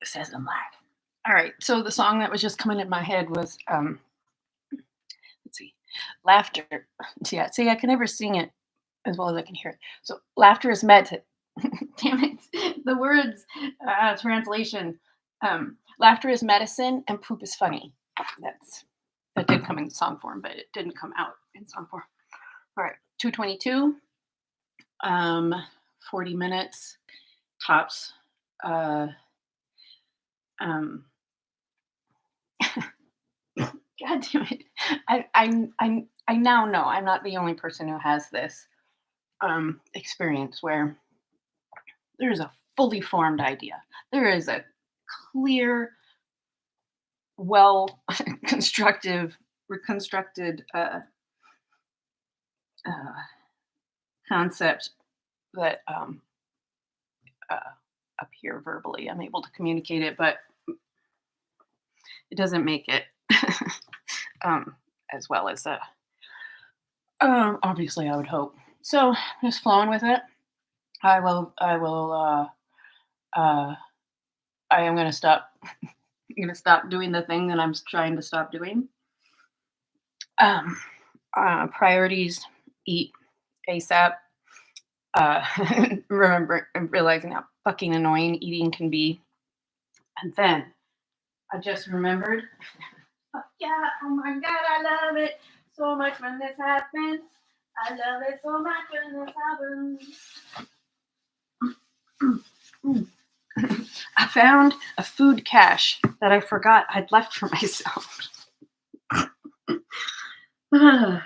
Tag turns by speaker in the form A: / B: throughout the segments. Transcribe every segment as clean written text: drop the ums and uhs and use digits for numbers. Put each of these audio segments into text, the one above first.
A: says I'm live. All right, so the song that was just coming in my head was, let's see, laughter. Yeah, see, I can never sing it as well as I can hear it. So laughter is medicine. Damn it, the words, translation. Laughter is medicine and poop is funny. That did come in song form, but it didn't come out in song form. All right, 222, 40 minutes tops. God damn it. I now know I'm not the only person who has this experience where there's a fully formed idea. There is a clear, well reconstructed concept that up here verbally I'm able to communicate it, but it doesn't make it as well as obviously I would hope. So just flowing with it. I am gonna stop. I'm gonna stop doing the thing that I'm trying to stop doing. Priorities: eat ASAP. Realizing how fucking annoying eating can be, and then I just remembered. Yeah, oh my god, I love it so much when this happens. I love it so much when this happens. I found a food cache that I forgot I'd left for myself. And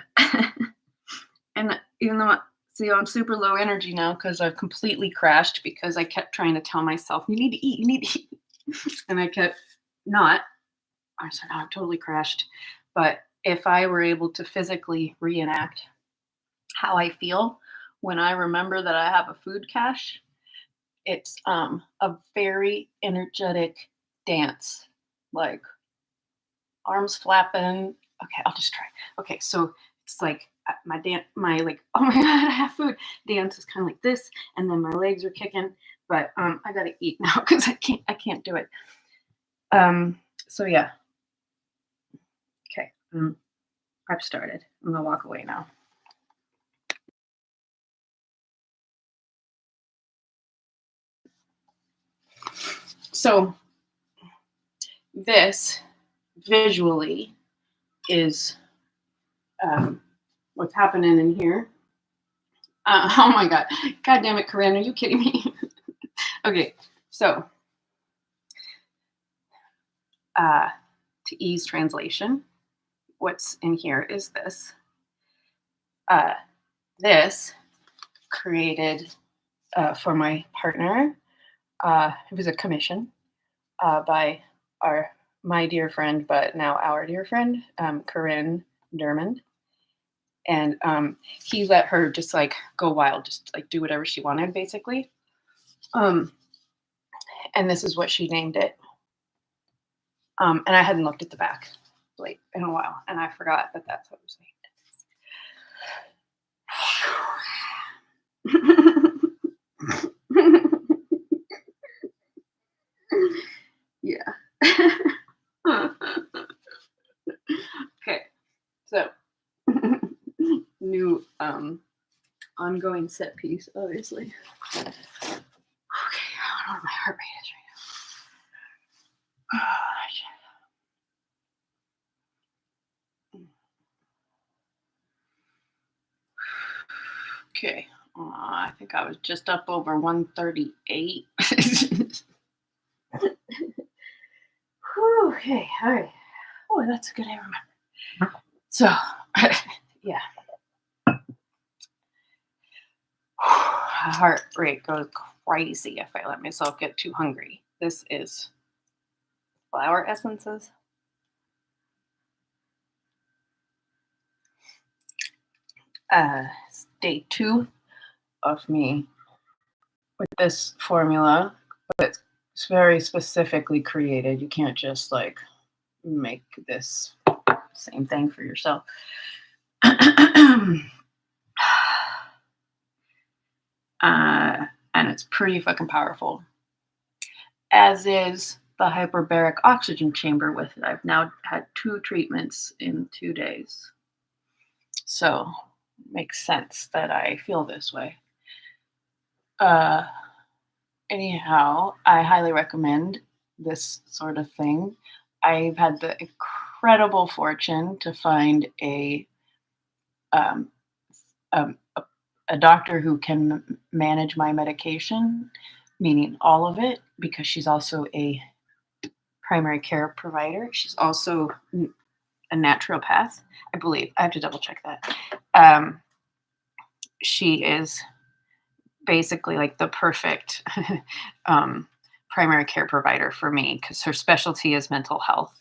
A: even though, see, I'm super low energy now because I've completely crashed because I kept trying to tell myself, you need to eat, you need to eat. And I kept not. I said, no, I've totally crashed. But if I were able to physically reenact how I feel when I remember that I have a food cache, it's a very energetic dance, like arms flapping. Okay, I'll just try. Okay, so it's like my like, oh my god, I have food dance is kind of like this, and then my legs are kicking. But I gotta eat now because I can't do it. So yeah. Okay, I've started. I'm gonna walk away now. So this visually is what's happening in here. Oh my god. God damn it, Corinne, are you kidding me? Okay, so to ease translation, what's in here is this. This created for my partner. It was a commission by my dear friend, but now our dear friend, Corinne Dermond. And he let her just like go wild, just like do whatever she wanted, basically. And this is what she named it. And I hadn't looked at the back like in a while, and I forgot that that's what it was named. Yeah. Okay, so new ongoing set piece, obviously. Okay, I don't know what my heart rate is right now. Okay, I think I was just up over 138. Okay, all right. Oh, that's good. I remember. So, yeah. Heart rate goes crazy if I let myself get too hungry. This is flower essences. Day 2 of me with this formula, but it's very specifically created. You can't just like make this same thing for yourself. And it's pretty fucking powerful, as is the hyperbaric oxygen chamber with it. I've now had 2 treatments in 2 days. So it makes sense that I feel this way. Anyhow, I highly recommend this sort of thing. I've had the incredible fortune to find um, a doctor who can manage my medication, meaning all of it, because she's also a primary care provider. She's also a naturopath, I believe. I have to double check that. She is basically like the perfect primary care provider for me because her specialty is mental health.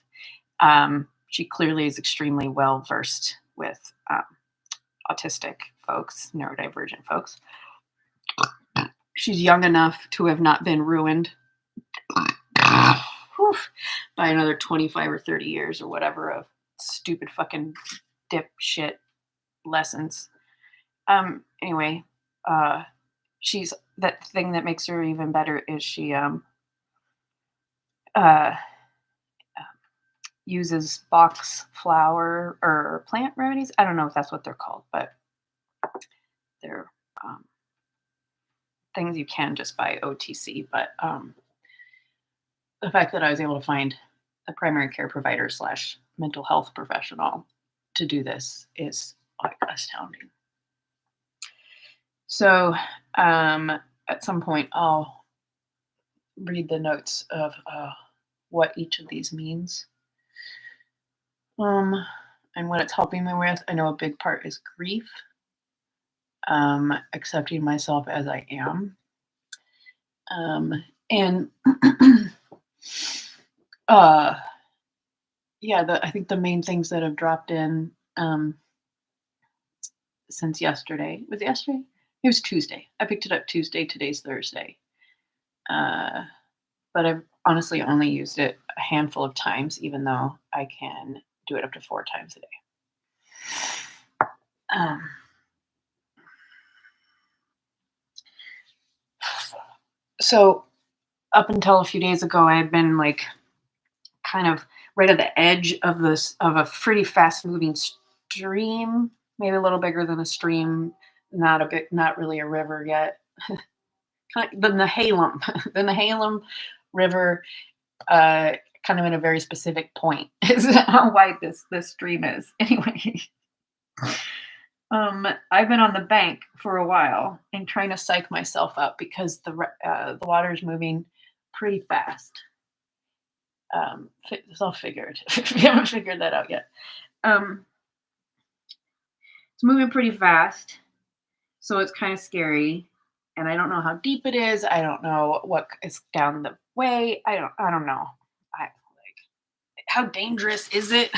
A: She clearly is extremely well versed with autistic folks, neurodivergent folks. She's young enough to have not been ruined by another 25 or 30 years or whatever of stupid fucking dipshit lessons. Anyway, she's that thing that makes her even better is she uses box flower or plant remedies. I don't know if that's what they're called, but they're things you can just buy OTC. But the fact that I was able to find a primary care provider / mental health professional to do this is like astounding. So at some point I'll read the notes of what each of these means. And what it's helping me with, I know a big part is grief. Accepting myself as I am. And yeah, I think the main things that have dropped in since yesterday. Was it yesterday? It was Tuesday. I picked it up Tuesday. Today's Thursday. But I've honestly only used it a handful of times, even though I can do it up to 4 times a day. So up until a few days ago, I had been like kind of right at the edge of a pretty fast moving stream, maybe a little bigger than a stream, not really a river yet. The Nehalem River, kind of in a very specific point is how wide this stream is. Anyway, I've been on the bank for a while and trying to psych myself up because the water is moving pretty fast. It's all figured. If you haven't figured that out yet, it's moving pretty fast, so it's kind of scary. And I don't know how deep it is. I don't know what is down the way. I don't know. How dangerous is it?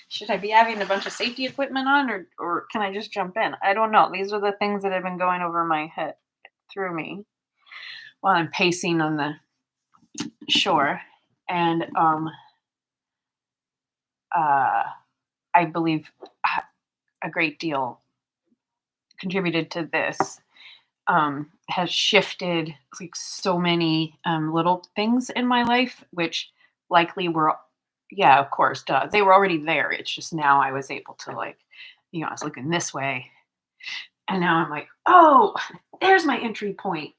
A: Should I be having a bunch of safety equipment on, or can I just jump in? I don't know. These are the things that have been going over my head through me while I'm pacing on the shore. And I believe a great deal contributed to this. Has shifted like so many little things in my life, which likely were, yeah, of course, they were already there. It's just now I was able to I was looking this way, and now I'm like, oh, there's my entry point.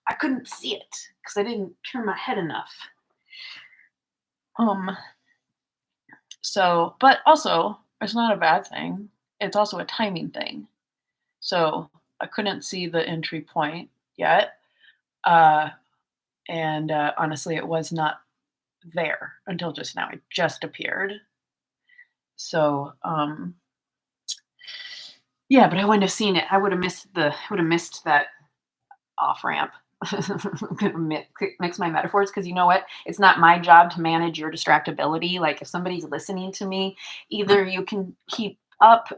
A: I couldn't see it because I didn't turn my head enough. So, but also, it's not a bad thing. It's also a timing thing. So I couldn't see the entry point yet. And honestly, it was not there until just now. It just appeared. So, yeah, but I wouldn't have seen it. I would have missed that off ramp. Mix my metaphors, because you know what? It's not my job to manage your distractibility. Like if somebody's listening to me, either you can keep up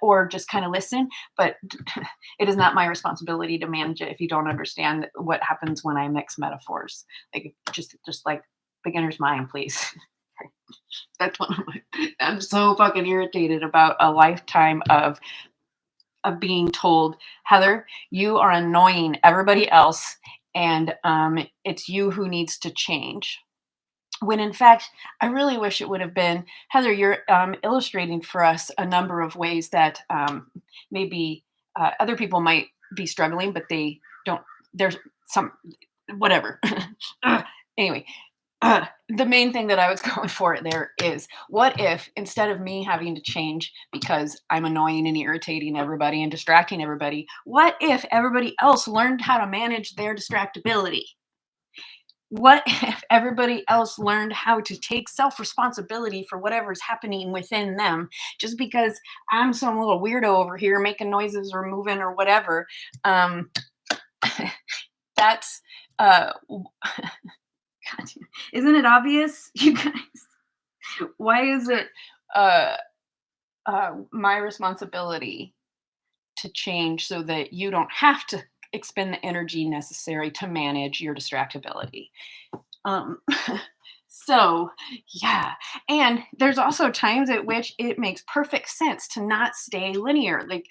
A: or just kind of listen, but it is not my responsibility to manage it if you don't understand what happens when I mix metaphors. Like just like beginner's mind, please. That's one of I'm so fucking irritated about a lifetime of being told, Heather, you are annoying everybody else, and it's you who needs to change. when in fact, I really wish it would have been, Heather, you're illustrating for us a number of ways that maybe other people might be struggling, but they don't, there's some, whatever. Anyway, the main thing that I was going for there is, what if instead of me having to change because I'm annoying and irritating everybody and distracting everybody, what if everybody else learned how to manage their distractibility? What if everybody else learned how to take self responsibility for whatever's happening within them? Just because I'm some little weirdo over here making noises or moving or whatever, um, that's God, isn't it obvious, you guys? Why is it uh, my responsibility to change so that you don't have to expend the energy necessary to manage your distractibility? Um, so, yeah. And there's also times at which it makes perfect sense to not stay linear. Like,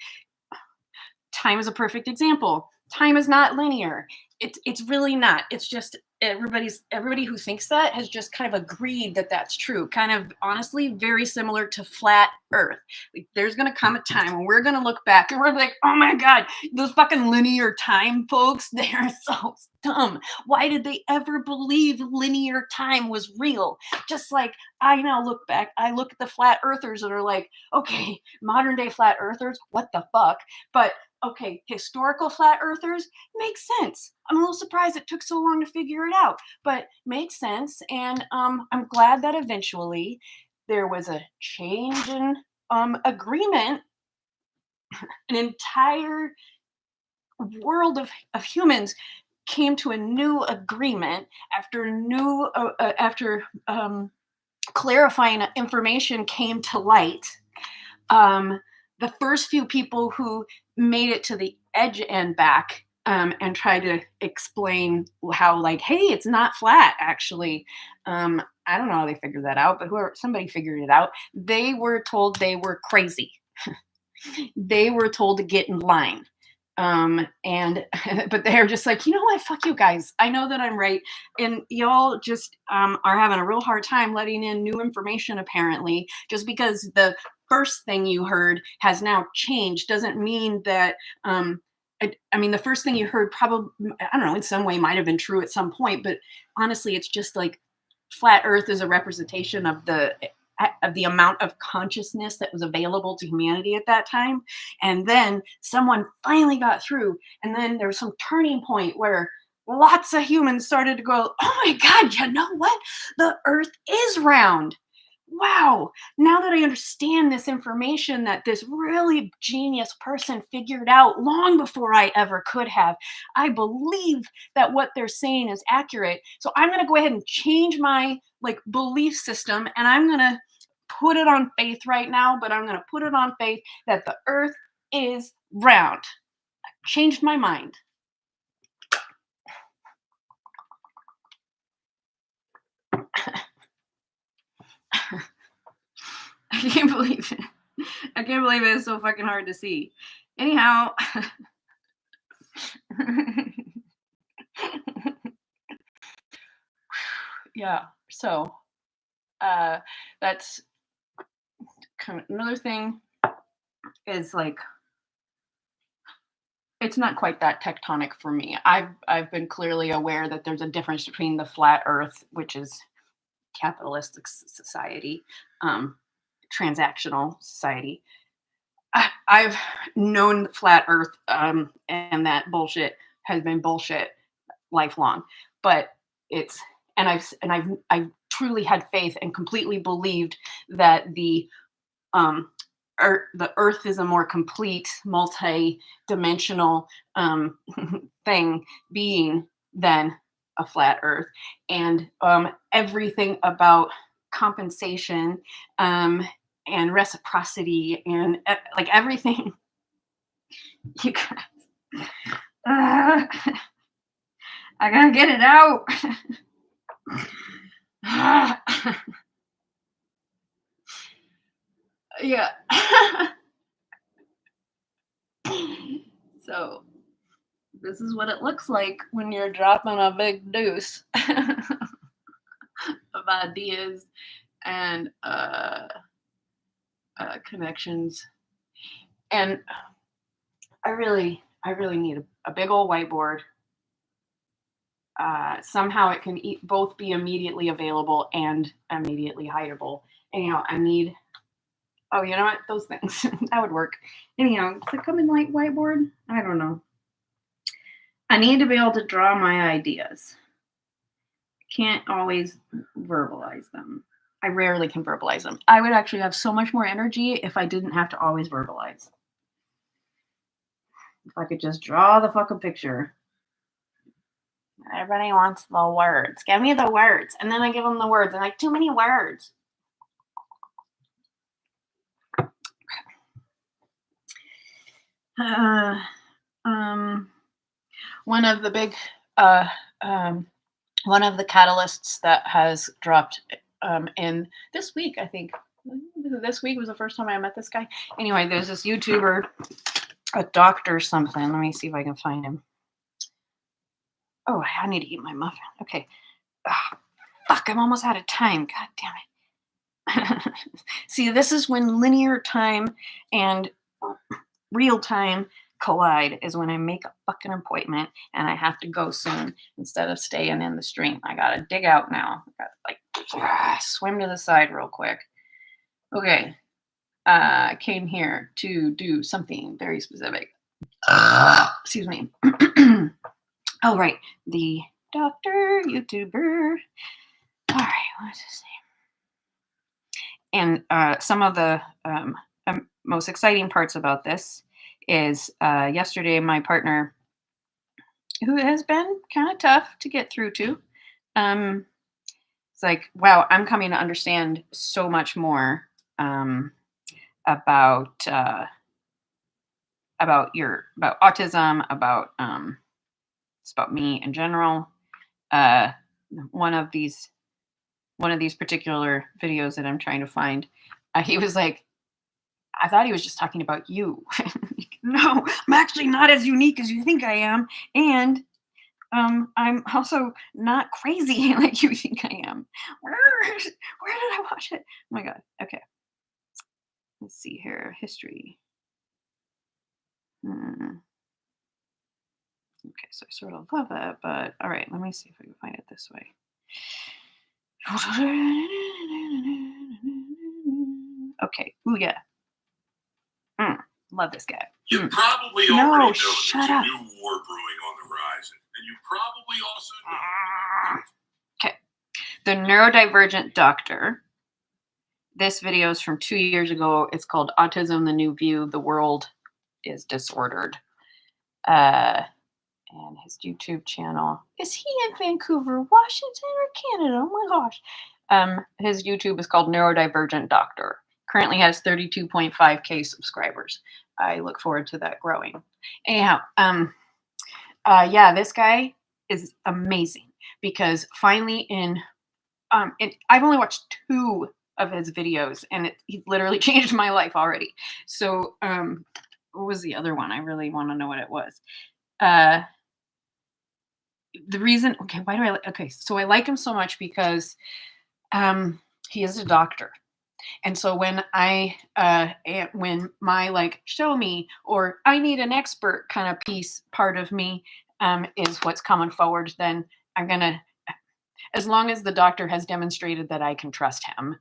A: time is a perfect example. Time is not linear. It's really not. It's just everybody who thinks that has just kind of agreed that that's true. Kind of honestly very similar to flat Earth. Like, there's gonna come a time when we're gonna look back and we're like, oh my god, those fucking linear time folks, they're so dumb. Why did they ever believe linear time was real? Just like I now look back, I look at the flat earthers that are like, okay, modern day flat earthers, what the fuck? But okay, historical flat earthers makes sense. I'm a little surprised it took so long to figure it out, but makes sense. And I'm glad that eventually there was a change in agreement. An entire world of humans came to a new agreement after clarifying information came to light. um, the first few people who made it to the edge and back, and tried to explain how, like, hey, it's not flat actually. I don't know how they figured that out, but whoever, somebody figured it out. They were told they were crazy. They were told to get in line. And but they're just like, you know what, fuck you guys, I know that I'm right, and y'all just are having a real hard time letting in new information. Apparently, just because the first thing you heard has now changed doesn't mean that I mean, the first thing you heard probably, I don't know, in some way might have been true at some point, but honestly, it's just like flat Earth is a representation of the amount of consciousness that was available to humanity at that time. And then someone finally got through, and then there was some turning point where lots of humans started to go, oh my god, you know what, the Earth is round. Wow, now that I understand this information that this really genius person figured out long before I ever could have, I believe that what they're saying is accurate. So I'm going to go ahead and change my like belief system, and I'm going to put it on faith right now, but I'm going to put it on faith that the Earth is round. Changed my mind. I can't believe it. I can't believe it. It's so fucking hard to see. Anyhow, yeah. So that's kind of another thing is like, it's not quite that tectonic for me. I've been clearly aware that there's a difference between the flat Earth, which is capitalistic society, um, transactional society. I've known flat Earth, and that bullshit has been bullshit lifelong. But it's I've truly had faith and completely believed that um, the Earth is a more complete, multi-dimensional thing, being, than a flat Earth, and everything about compensation, and reciprocity, and like everything. You guys, I gotta get it out. Yeah. So this is what it looks like when you're dropping a big deuce. ideas and connections. And I really need a big old whiteboard. Somehow it can both be immediately available and immediately hideable. Anyhow, I need, oh, you know what? Those things, that would work. Anyhow, does it come in like whiteboard? I don't know. I need to be able to draw my ideas. Can't always verbalize them. I rarely can verbalize them. I would actually have so much more energy if I didn't have to always verbalize. If I could just draw the fucking picture. Everybody wants the words. Give me the words. And then I give them the words. And like, too many words. One of the big, one of the catalysts that has dropped in this week, I think. This week was the first time I met this guy. Anyway, there's this YouTuber, a doctor something. Let me see if I can find him. Oh, I need to eat my muffin. Okay. Ugh, fuck, I'm almost out of time. God damn it. See, this is when linear time and real time collide, is when I make a fucking appointment and I have to go soon instead of staying in the stream. I gotta dig out now. I gotta like swim to the side real quick. Okay. I came here to do something very specific. Excuse me. Oh, right. The doctor, YouTuber. All right. What's his name? And some of the most exciting parts about this is yesterday, my partner, who has been kind of tough to get through to, it's like, wow, I'm coming to understand so much more about autism, about it's about me in general. One of these particular videos that I'm trying to find, he was like, I thought he was just talking about you. No, I'm actually not as unique as you think I am, and I'm also not crazy like you think I am. Where did I watch it? Oh my god. Okay. Let's see here. History. Okay, so I sort of love it, but all right, let me see if I can find it this way. Okay. Ooh, yeah. Love this guy.
B: You probably already know there's a new war brewing on the horizon, and you probably also know.
A: Okay. The Neurodivergent Doctor. This video is from 2 years ago. It's called Autism, the New View. The World is Disordered. And his YouTube channel. Is he in Vancouver, Washington, or Canada? Oh my gosh. His YouTube is called Neurodivergent Doctor. Currently has 32.5K subscribers. I look forward to that growing. Anyhow, yeah, this guy is amazing because finally I've only watched 2 of his videos and he's literally changed my life already. So, what was the other one? I really want to know what it was. The reason, okay, so I like him so much because he is a doctor. And so when when my like show me or I need an expert kind of piece part of me is what's coming forward, then I'm gonna, as long as the doctor has demonstrated that I can trust him.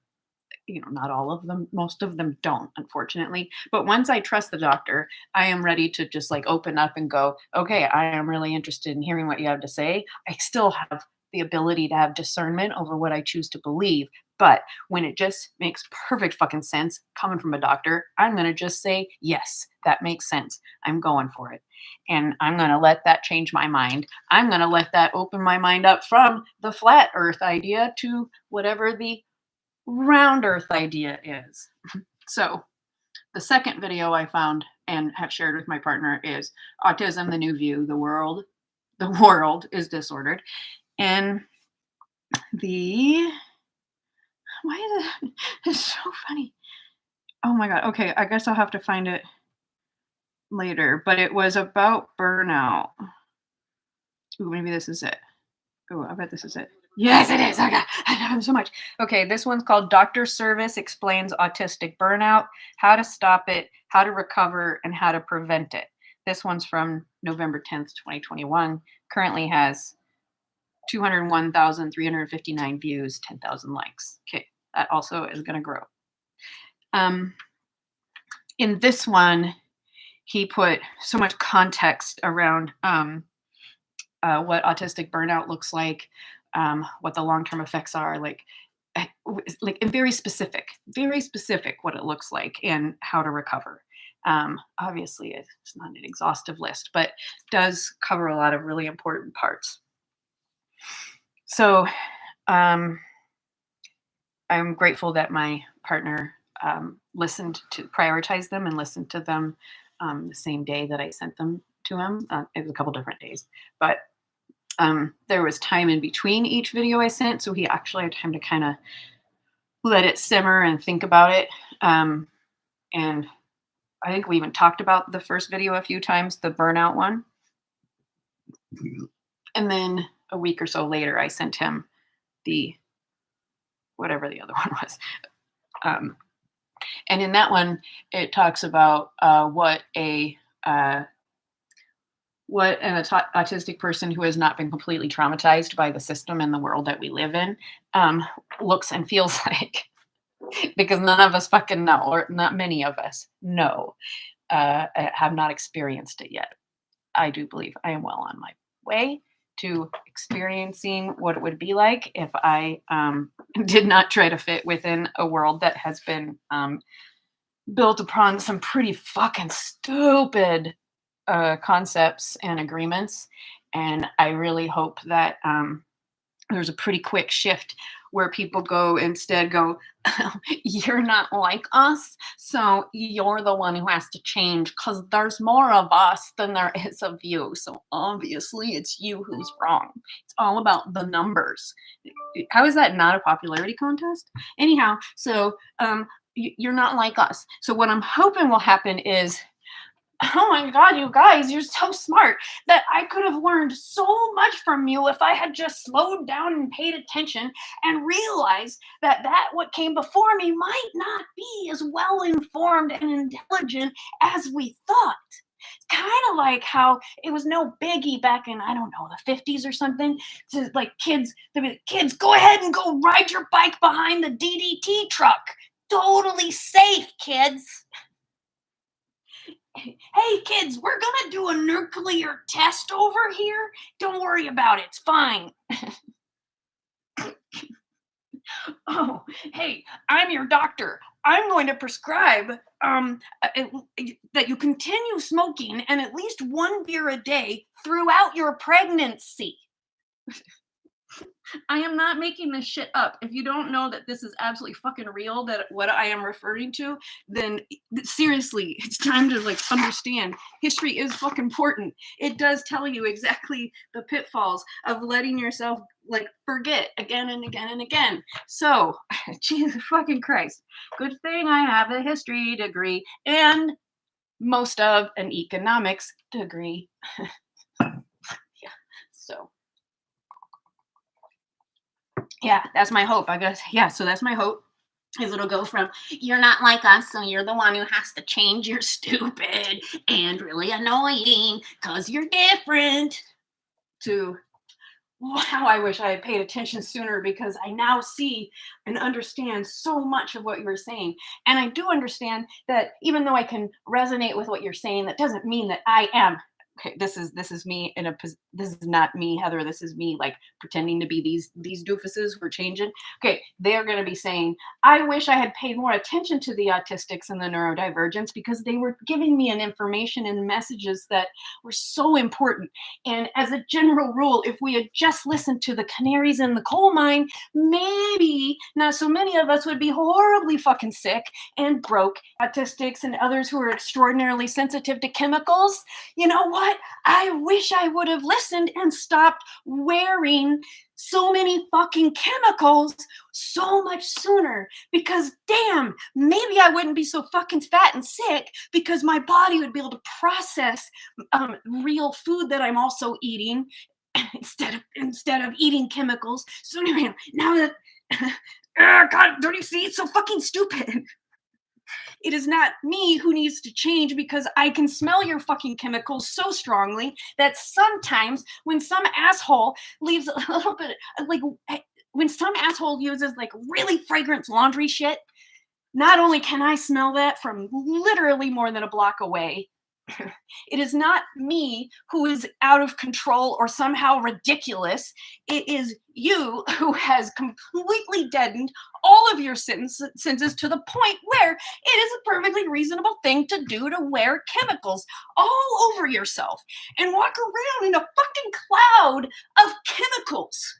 A: You know, not all of them, most of them don't, unfortunately. But once I trust the doctor, I am ready to just like open up and go, okay, I am really interested in hearing what you have to say. I still have the ability to have discernment over what I choose to believe. But when it just makes perfect fucking sense coming from a doctor, I'm going to just say, yes, that makes sense. I'm going for it. And I'm going to let that change my mind. I'm going to let that open my mind up from the flat earth idea to whatever the round earth idea is. So the second video I found and have shared with my partner is Autism, the New View. The world is disordered. And why is it? It's so funny. Oh my god. Okay, I guess I'll have to find it later. But it was about burnout. Ooh, maybe this is it. Oh, I bet this is it. Yes, it is. I love him so much. Okay, this one's called Doctor Service Explains Autistic Burnout, How to Stop It, How to Recover, and How to Prevent It. This one's from November 10th, 2021. Currently has 201,359 views, 10,000 likes. Okay, that also is going to grow. In this one, he put so much context around what autistic burnout looks like, what the long-term effects are, like and very specific what it looks like and how to recover. Obviously, it's not an exhaustive list, but does cover a lot of really important parts. So I'm grateful that my partner listened to prioritize them and listened to them the same day that I sent them to him. It was a couple different days, but there was time in between each video I sent, so he actually had time to kind of let it simmer and think about it. And I think we even talked about the first video a few times, the burnout one. And then a week or so later, I sent him the whatever the other one was. And in that one, it talks about what an autistic person who has not been completely traumatized by the system and the world that we live in looks and feels like. Because none of us fucking know, or not many of us know, have not experienced it yet. I do believe I am well on my way to experiencing what it would be like if I did not try to fit within a world that has been built upon some pretty fucking stupid concepts and agreements. And I really hope that there's a pretty quick shift where people instead go, you're not like us, so you're the one who has to change because there's more of us than there is of you. So obviously it's you who's wrong. It's all about the numbers. How is that not a popularity contest? Anyhow, so you're not like us. So what I'm hoping will happen is, oh my God, you guys, you're so smart that I could have learned so much from you if I had just slowed down and paid attention and realized that what came before me might not be as well informed and intelligent as we thought. Kind of like how it was no biggie back in, I don't know, the 50s or something. To like kids, go ahead and go ride your bike behind the DDT truck. Totally safe, kids. Hey kids, we're gonna do a nuclear test over here. Don't worry about it, it's fine. Oh, hey, I'm your doctor. I'm going to prescribe that you continue smoking and at least one beer a day throughout your pregnancy. I am not making this shit up. If you don't know that this is absolutely fucking real, that what I am referring to, then seriously, it's time to like understand. History is fucking important. It does tell you exactly the pitfalls of letting yourself like forget again and again and again. So, Jesus fucking Christ. Good thing I have a history degree and most of an economics degree. Yeah. So yeah, that's my hope, I guess. Yeah, so that's my hope, is it'll go from you're not like us, so you're the one who has to change, you're stupid and really annoying because you're different, to wow, I wish I had paid attention sooner because I now see and understand so much of what you were saying. And I do understand that even though I can resonate with what you're saying, that doesn't mean that I am. Okay, this is me this is not me, Heather. This is me like pretending to be these doofuses who are changing. Okay, they're going to be saying, I wish I had paid more attention to the autistics and the neurodivergents because they were giving me an information and messages that were so important. And as a general rule, if we had just listened to the canaries in the coal mine, maybe not so many of us would be horribly fucking sick and broke. Autistics and others who are extraordinarily sensitive to chemicals, you know what? I wish I would have listened and stopped wearing so many fucking chemicals so much sooner, because damn, maybe I wouldn't be so fucking fat and sick because my body would be able to process real food that I'm also eating instead of eating chemicals. So anyway, now that God, don't you see? It's so fucking stupid. It is not me who needs to change because I can smell your fucking chemicals so strongly that sometimes when some asshole leaves a little bit, like when some asshole uses like really fragrant laundry shit, not only can I smell that from literally more than a block away, it is not me who is out of control or somehow ridiculous. It is you who has completely deadened all of your senses to the point where it is a perfectly reasonable thing to do to wear chemicals all over yourself and walk around in a fucking cloud of chemicals.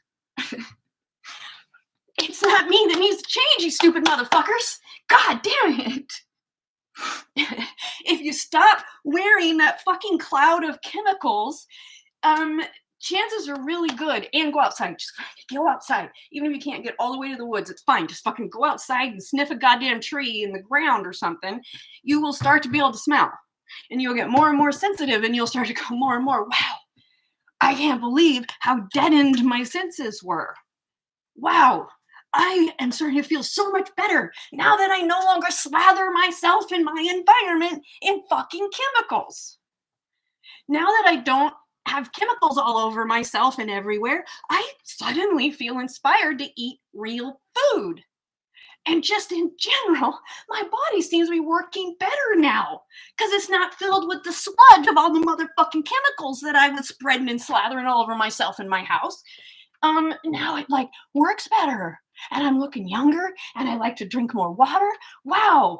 A: It's not me that needs to change, you stupid motherfuckers. God damn it. If you stop wearing that fucking cloud of chemicals, chances are really good. And go outside. Just go outside. Even if you can't get all the way to the woods, it's fine. Just fucking go outside and sniff a goddamn tree in the ground or something. You will start to be able to smell. And you'll get more and more sensitive, and you'll start to go more and more, wow, I can't believe how deadened my senses were. Wow. I am starting to feel so much better now that I no longer slather myself in my environment in fucking chemicals. Now that I don't have chemicals all over myself and everywhere, I suddenly feel inspired to eat real food. And just in general, my body seems to be working better now because it's not filled with the sludge of all the motherfucking chemicals that I was spreading and slathering all over myself in my house. Now it like works better. And I'm looking younger, and I like to drink more water. Wow.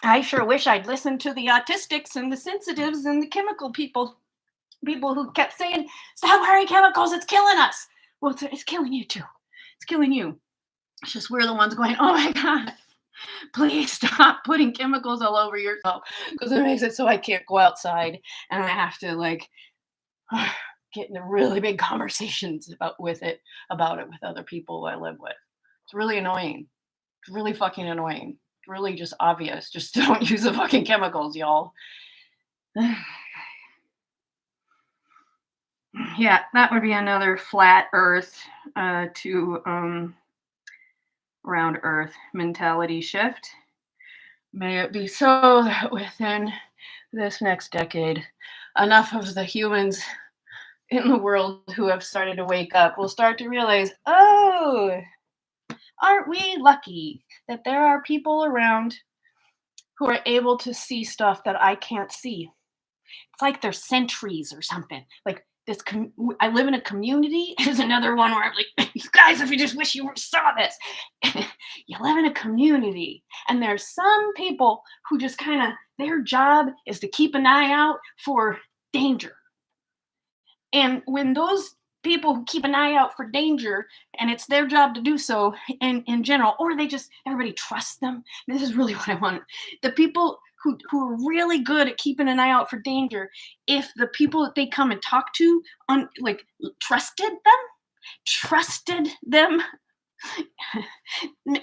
A: I sure wish I'd listened to the autistics and the sensitives and the chemical people who kept saying, stop wearing chemicals, it's killing us. Well, it's killing you too. It's killing you. It's just we're the ones going, oh my God, please stop putting chemicals all over yourself because it makes it so I can't go outside and I have to like get into really big conversations about it with other people I live with. It's really annoying. It's really fucking annoying. It's really just obvious. Just don't use the fucking chemicals, y'all. Yeah, that would be another flat earth to round earth mentality shift. May it be so that within this next decade, enough of the humans in the world who have started to wake up will start to realize, oh, aren't we lucky that there are people around who are able to see stuff that I can't see? It's like they're sentries or something. Like this, I live in a community. Here's another one where I'm like, you guys, if you just wish you saw this. You live in a community, and there's some people who just kind of, their job is to keep an eye out for danger. And when those people who keep an eye out for danger, and it's their job to do so in general, or they just, everybody trusts them. This is really what I want. The people who are really good at keeping an eye out for danger, if the people that they come and talk to trusted them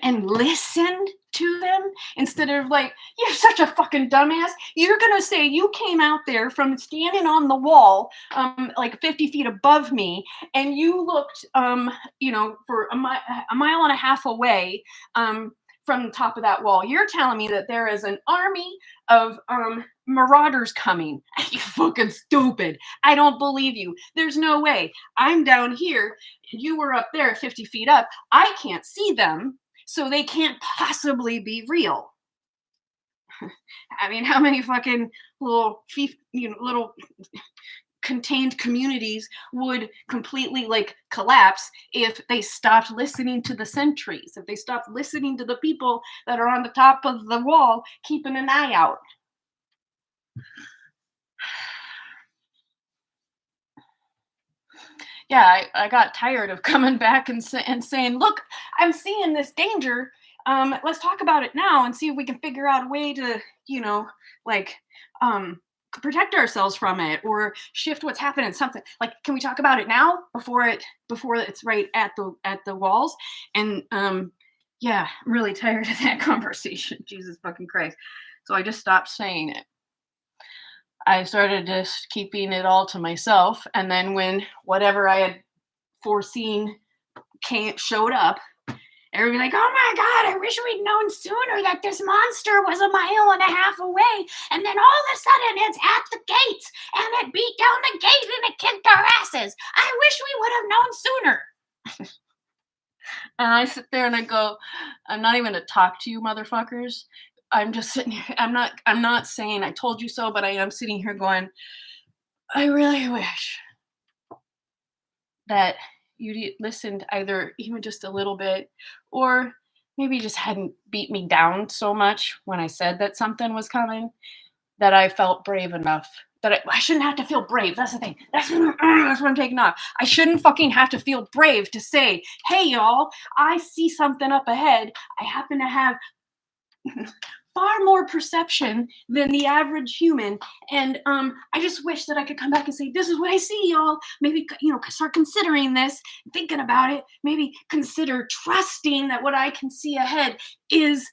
A: and listened to them instead of like, you're such a fucking dumbass. You're gonna say you came out there from standing on the wall like 50 feet above me, and you looked for a mile and a half away from the top of that wall. You're telling me that there is an army of marauders coming. You fucking stupid. I don't believe you. There's no way. I'm down here. You were up there 50 feet up. I can't see them, so they can't possibly be real. I mean, how many fucking little contained communities would completely like collapse if they stopped listening to the sentries, if they stopped listening to the people that are on the top of the wall keeping an eye out. Yeah, I got tired of coming back and saying, look, I'm seeing this danger. Let's talk about it now and see if we can figure out a way to, protect ourselves from it or shift what's happening. Something like, can we talk about it now before it's right at the walls? And yeah, I'm really tired of that conversation. Jesus fucking Christ. So I just stopped saying it. I started just keeping it all to myself. And then when whatever I had foreseen showed up, everybody like, oh my God, I wish we'd known sooner that this monster was 1.5 miles away. And then all of a sudden it's at the gates and it beat down the gate and it kicked our asses. I wish we would have known sooner. And I sit there and I go, I'm not even to talk to you motherfuckers. I'm just sitting here. I'm not saying I told you so, but I am sitting here going, I really wish that you listened either even just a little bit, or maybe just hadn't beat me down so much when I said that something was coming, that I felt brave enough that I shouldn't have to feel brave. That's the thing. That's what I'm taking off. I shouldn't fucking have to feel brave to say, hey, y'all, I see something up ahead. I happen to have far more perception than the average human. And I just wish that I could come back and say, this is what I see, y'all. Maybe, start considering this, thinking about it. Maybe consider trusting that what I can see ahead is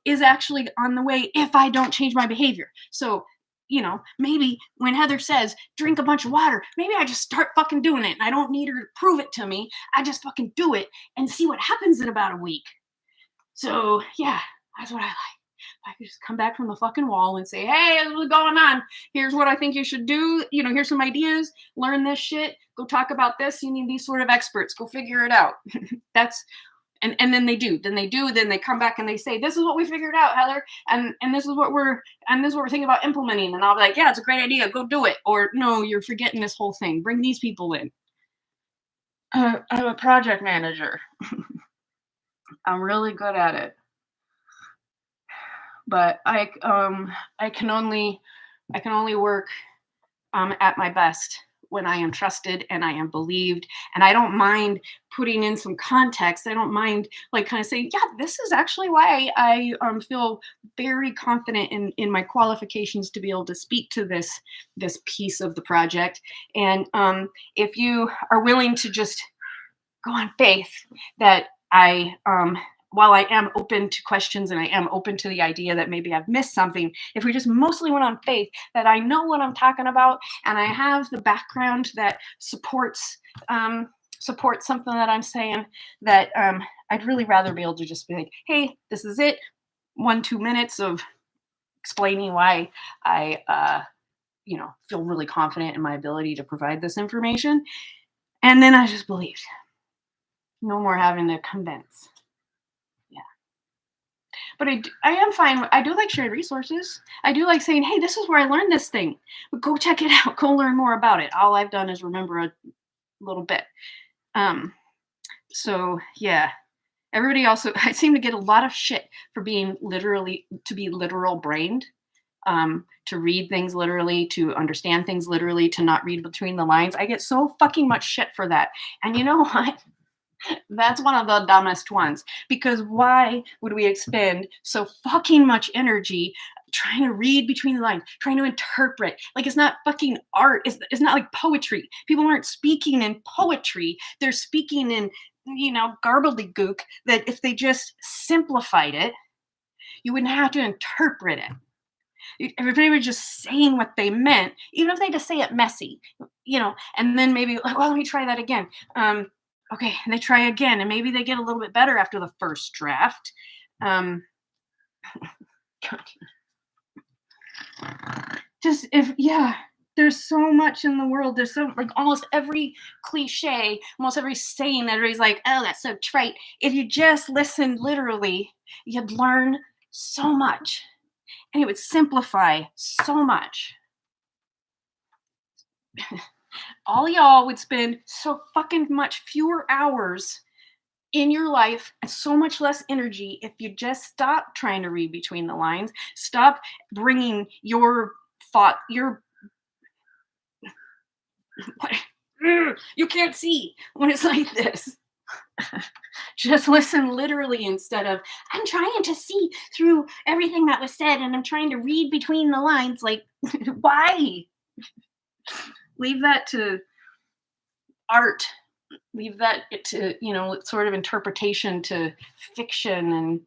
A: actually on the way if I don't change my behavior. So, maybe when Heather says, drink a bunch of water, maybe I just start fucking doing it. And I don't need her to prove it to me. I just fucking do it and see what happens in about a week. So, yeah, that's what I like. I could just come back from the fucking wall and say, hey, what's going on? Here's what I think you should do. Here's some ideas. Learn this shit. Go talk about this. You need these sort of experts. Go figure it out. And then they do. Then they come back and they say, this is what we figured out, Heather. And this is what we're thinking about implementing. And I'll be like, yeah, it's a great idea. Go do it. Or no, you're forgetting this whole thing. Bring these people in. I'm a project manager. I'm really good at it. But I can only work at my best when I am trusted and I am believed, and I don't mind putting in some context. I don't mind kind of saying, yeah, this is actually why I feel very confident in my qualifications to be able to speak to this piece of the project. And if you are willing to just go on faith that while I am open to questions and I am open to the idea that maybe I've missed something, if we just mostly went on faith that I know what I'm talking about and I have the background that supports something that I'm saying, that I'd really rather be able to just be like, hey, this is it. 1-2 minutes of explaining why I feel really confident in my ability to provide this information. And then I just believed. No more having to convince. But I am fine. I do like shared resources. I do like saying, hey, this is where I learned this thing. But go check it out. Go learn more about it. All I've done is remember a little bit. So, yeah. Everybody also, I seem to get a lot of shit for being literal brained. To read things literally, to understand things literally, to not read between the lines. I get so fucking much shit for that. And you know what? That's one of the dumbest ones, because why would we expend so fucking much energy trying to read between the lines, trying to interpret? It's not fucking art. It's not like poetry. People aren't speaking in poetry. They're speaking in, garbledygook that if they just simplified it, you wouldn't have to interpret it. If everybody was just saying what they meant, even if they just say it messy, and then maybe, well, let me try that again. Okay, and they try again, and maybe they get a little bit better after the first draft. There's so much in the world. There's so almost every cliche, almost every saying that everybody's like, oh, that's so trite. If you just listened literally, you'd learn so much, and it would simplify so much. All y'all would spend so fucking much fewer hours in your life and so much less energy if you just stop trying to read between the lines. Stop bringing your thought, you can't see when it's like this. Just listen literally instead of, I'm trying to see through everything that was said and I'm trying to read between the lines. Why? Leave that to art. Leave that to, sort of interpretation, to fiction.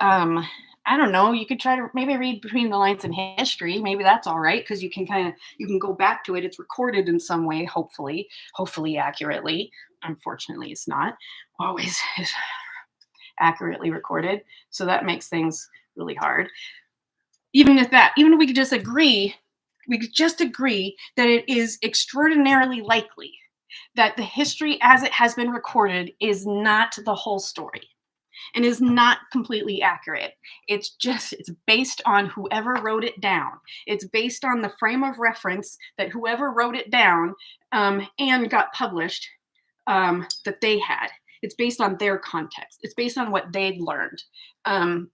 A: And I don't know. You could try to maybe read between the lines in history. Maybe that's all right because you can go back to it. It's recorded in some way, hopefully accurately. Unfortunately, it's not always accurately recorded, so that makes things really hard. Even if we could just agree, that it is extraordinarily likely that the history as it has been recorded is not the whole story and is not completely accurate. It's based on whoever wrote it down. It's based on the frame of reference that whoever wrote it down and got published that they had. It's based on their context. It's based on what they'd learned. And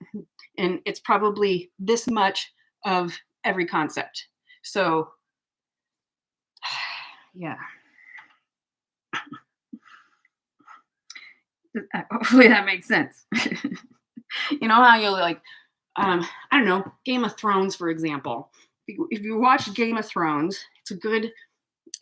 A: it's probably this much of every concept. So, yeah. Hopefully that makes sense. You know how you're like, I don't know, Game of Thrones, for example. If you watch Game of Thrones, it's a good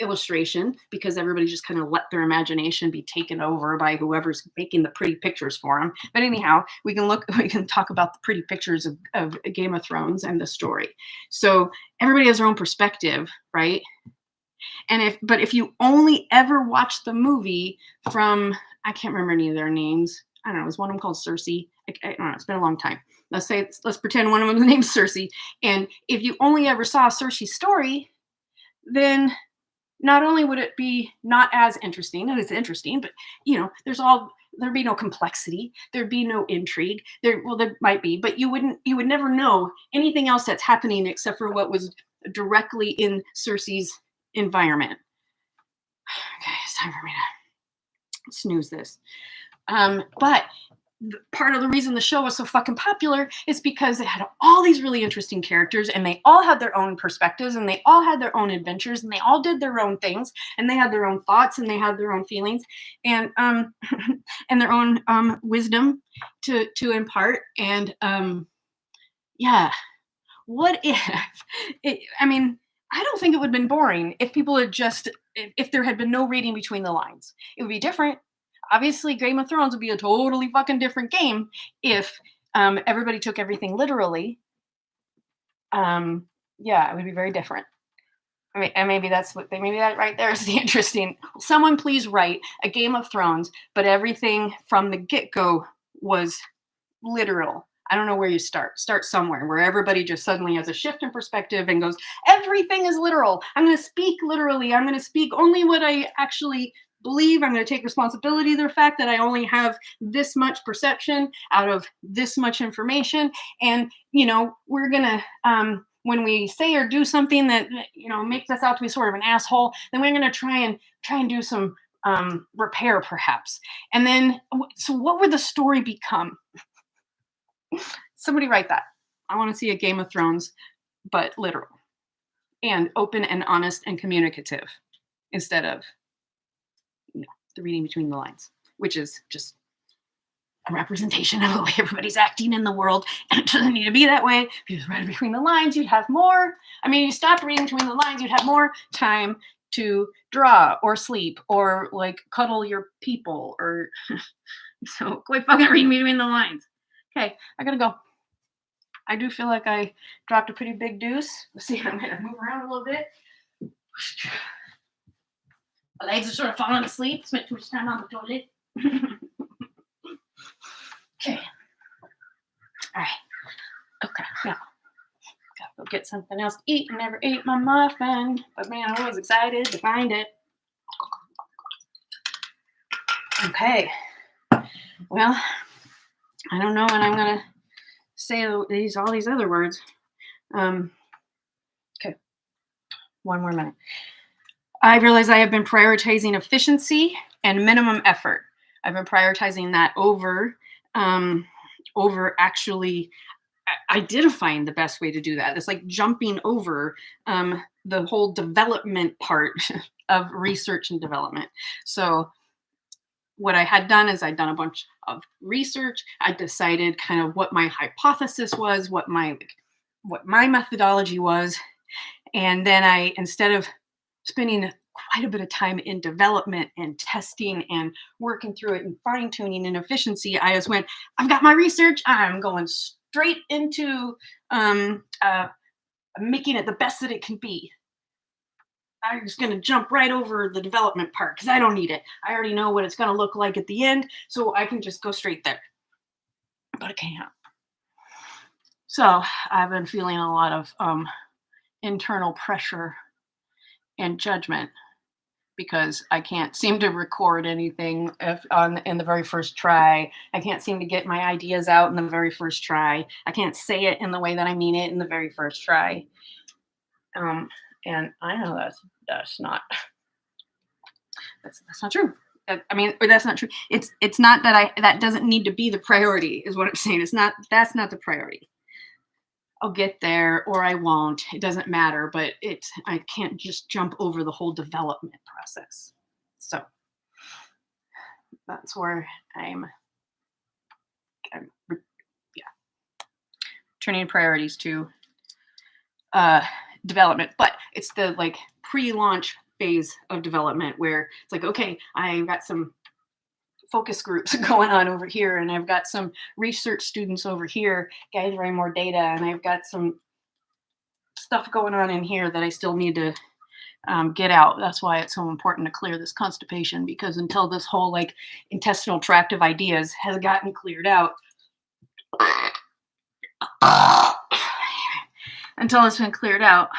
A: illustration because everybody just kind of let their imagination be taken over by whoever's making the pretty pictures for them. But anyhow, we can talk about the pretty pictures of Game of Thrones and the story. So everybody has their own perspective, right? And if you only ever watch the movie from, I can't remember any of their names. I don't know. There's one of them called Cersei. I don't know. It's been a long time. Let's pretend one of them's named Cersei. And if you only ever saw Cersei's story, then not only would it be not as interesting, and it's interesting, but there'd be no complexity, there'd be no intrigue. There might be, but you would never know anything else that's happening except for what was directly in Cersei's environment. Okay, it's time for me to snooze this. But part of the reason the show was so fucking popular is because it had all these really interesting characters and they all had their own perspectives and they all had their own adventures and they all did their own things and they had their own thoughts and they had their own feelings and and their own wisdom to impart. And what if I don't think it would have been boring if people had if there had been no reading between the lines. It would be different. Obviously, Game of Thrones would be a totally fucking different game if everybody took everything literally. It would be very different. And maybe that right there is the interesting. Someone please write a Game of Thrones, but everything from the get-go was literal. I don't know where you start. Start somewhere where everybody just suddenly has a shift in perspective and goes, everything is literal. I'm going to speak literally. I'm going to speak only what I actually believe. I'm going to take responsibility of the fact that I only have this much perception out of this much information. And, we're going to, when we say or do something that, makes us out to be sort of an asshole, then we're going to try and do some repair perhaps. And then, so what would the story become? Somebody write that. I want to see a Game of Thrones, but literal and open and honest and communicative instead of the reading between the lines, which is just a representation of the way everybody's acting in the world. And it doesn't need to be that way. If you just read between the lines, you'd have more. You stopped reading between the lines, you'd have more time to draw or sleep or like cuddle your people or so quit fucking reading between the lines. Okay, I gotta go. I do feel like I dropped a pretty big deuce. Let's see, I'm gonna move around a little bit. My legs are sort of falling asleep. Spent too much time on the toilet. Okay. All right. Okay. Yeah. Gotta go get something else to eat. I never ate my muffin, but man, I was excited to find it. Okay. Well, I don't know when I'm gonna say all these other words. Okay. One more minute. I realize I have been prioritizing efficiency and minimum effort. I've been prioritizing that over actually identifying the best way to do that. It's like jumping over the whole development part of research and development. So what I had done is I'd done a bunch of research. I decided kind of what my hypothesis was, what my methodology was. And then instead of spending quite a bit of time in development and testing and working through it and fine tuning and efficiency, I just went, I've got my research. I'm going straight into making it the best that it can be. I'm just going to jump right over the development part because I don't need it. I already know what it's going to look like at the end, so I can just go straight there. But I can't. So I've been feeling a lot of internal pressure and judgment because I can't seem to record anything in the very first try. I can't seem to get my ideas out in the very first try. I can't say it in the way that I mean it in the very first try. And I know that's not true. I mean, or that's not true. It's not that doesn't need to be the priority, is what I'm saying. That's not the priority. I'll get there or I won't. It doesn't matter, but I can't just jump over the whole development process. So that's where I'm turning priorities to development, but it's the like pre-launch phase of development where it's like, okay, I've got some focus groups going on over here, and I've got some research students over here gathering more data, and I've got some stuff going on in here that I still need to get out. That's why it's so important to clear this constipation, because until this whole like intestinal tract of ideas has gotten cleared out, until it's been cleared out,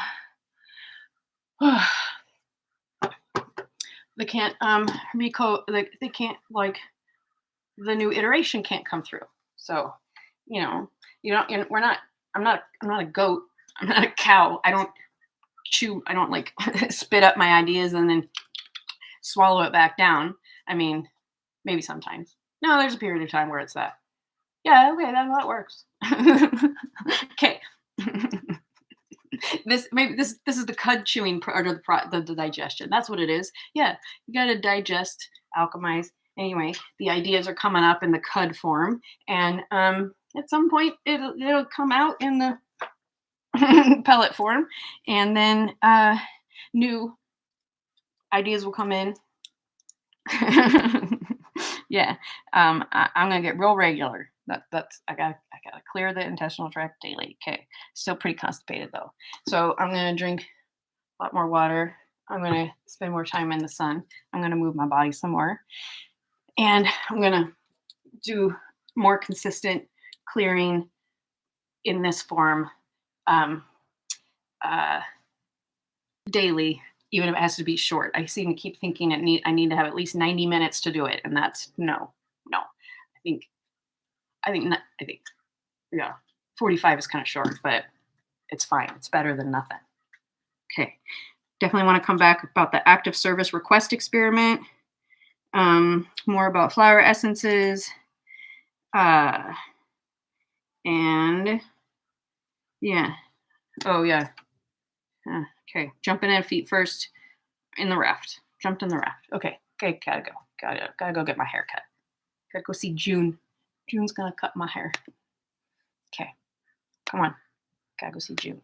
A: they can't they can't, like, the new iteration can't come through. So, I'm not a goat. I'm not a cow. I don't like spit up my ideas and then swallow it back down. I mean, maybe sometimes. No, there's a period of time where it's that. Yeah, okay, that works. Okay. This is the cud chewing part of the digestion. That's what it is. Yeah, you got to digest, alchemize. Anyway, the ideas are coming up in the cud form, and at some point it'll come out in the pellet form, and then new ideas will come in. Yeah, I'm gonna get real regular. I gotta clear the intestinal tract daily. Okay, still pretty constipated though, so I'm gonna drink a lot more water. I'm gonna spend more time in the sun. I'm gonna move my body some more, and I'm gonna do more consistent clearing in this form daily, even if it has to be short. I seem to keep thinking I need to have at least 90 minutes to do it, and that's no. I think 45 is kind of short, but it's fine. It's better than nothing. Okay, definitely want to come back about the active service request experiment. More about flower essences, and yeah. Oh yeah. Okay, jumping in feet first in the raft. Jumped in the raft. Okay, gotta go. Gotta go get my hair cut. Gotta go see June. June's gonna cut my hair. Okay, come on. Gotta go see June.